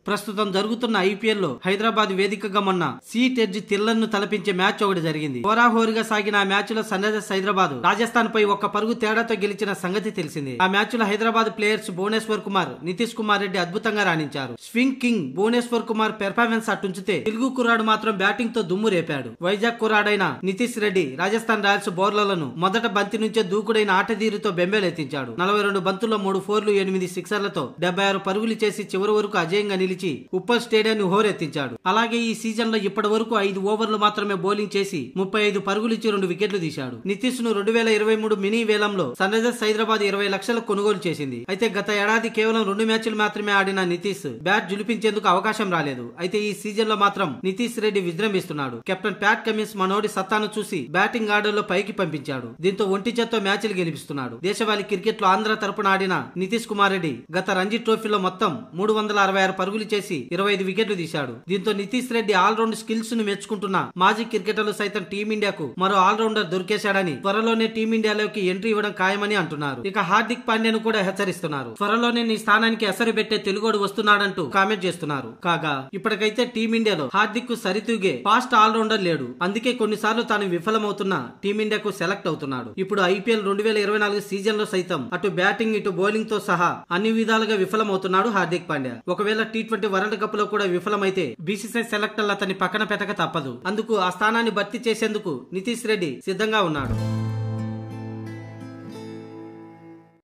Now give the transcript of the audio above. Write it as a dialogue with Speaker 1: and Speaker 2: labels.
Speaker 1: ప్రస్తుతం జరుగుతున్న ఐపీఎల్ లో హైదరాబాద్ వేదికగా మొన్న సీట్ ఎడ్జ్ థ్రిల్లర్ ను తలపించే మ్యాచ్ ఒకటి జరిగింది. హోరాహోరీగా సాగిన ఆ మ్యాచ్ లో సన్ రైజర్స్ హైదరాబాద్ రాజస్థాన్ పై ఒక్క పరుగు తేడాతో గెలిచిన సంగతి తెలిసింది. ఆ మ్యాచ్ లో హైదరాబాద్ ప్లేయర్స్ భువనేశ్వర్ కుమార్, నితీష్ కుమార్ రెడ్డి అద్భుతంగా రాణించారు. Swing king Bhuvneshwar Kumar performance అట్టుంచితే తెలుగు కుర్రాడు మాత్రం బ్యాటింగ్ తో దుమ్ము రేపాడు. వైజాగ్ కుర్రాడైన నితీష్ రెడ్డి రాజస్థాన్ రాయల్స్ బౌలర్లను మొదట బంతి నుంచే దూకుడైన ఆటతీరుతో బెంబేలెత్తించాడు. 42 బంతుల్లో 3 4లు 8 సిక్సర్లతో 76 పరుగులు చేసి చివరి వరకు అజేయంగా నిలిచి ఉప్పల్ స్టేడియాన్ని హోరెత్తించాడు. అలాగే ఈ సీజన్ లో ఇప్పటి వరకు 5 ఓవర్లు మాత్రమే బౌలింగ్ చేసి 35 పరుగులిచ్చి 2 వికెట్లు తీశాడు. నితీష్ ను 2023 మినీ వేలంలో సన్ రైజర్స్ హైదరాబాద్ 20 లక్షలకు కొనుగోలు చేసింది. అయితే గత ఏడాది కేవలం 2 మ్యాచ్లు మాత్రమే ఆడిన నితీష్ బ్యాట్ జులిపించేందుకు అవకాశం రాలేదు. అయితే ఈ సీజన్ లో మాత్రం నితీష్ రెడ్డి విజృంభిస్తున్నాడు. కెప్టెన్ ప్యాట్ కమిన్స్ మనోడి సత్తాను చూసి బ్యాటింగ్ ఆర్డర్ లో పైకి పంపించాడు. దీంతో ఒంటి చేత్తో మ్యాచ్లు గెలిపిస్తున్నాడు. దేశవాళీ క్రికెట్ లో ఆంధ్ర తరపున ఆడిన నితీష్ కుమార్ రెడ్డి గత రంజీ ట్రోఫీలో మొత్తం 366 పరుగులు చేసి 25 వికెట్లు తీశాడు. దీంతో Nitish Reddy all round skills ను మెచ్చుకుంటున్న మాజీ క్రికెటర్లు సైతం టీమిండియాకు మరో ఆల్ రౌండర్ దొరికేశాడని, త్వరలోనే టీమిండియాలోకి ఎంట్రీ ఇవ్వడం ఖాయమని అంటున్నారు. ఇక హార్దిక్ పాండ్యాను కూడా హెచ్చరిస్తున్నారు. త్వరలోనే నీ స్థానానికి ఎసరు పెట్టే తెలుగోడు వస్తున్నాడంటూ కామెంట్ చేస్తున్నారు. కాగా ఇప్పటికైతే టీమిండియాలో హార్దిక్ కు సరితూగే ఫాస్ట్ ఆల్ రౌండర్ లేడు. అందుకే కొన్నిసార్లు తాను విఫలమవుతున్న టీమిండియాకు సెలెక్ట్ అవుతున్నాడు. ఇప్పుడు ఐపీఎల్ 2024 సీజన్ లో సైతం అటు బ్యాటింగ్ ఇటు బౌలింగ్ తో సహా అన్ని విధాలుగా విఫలమవుతున్నాడు హార్దిక్ పాండ్యా. ఒకవేళ T20 వరల్డ్ కప్ లో కూడా విఫలమైతే బీసీసీఐ సెలెక్టర్లు అతన్ని పక్కన పెట్టక తప్పదు. అందుకు ఆ స్థానాన్ని భర్తీ చేసేందుకు నితీష్ రెడ్డి సిద్ధంగా ఉన్నాడు.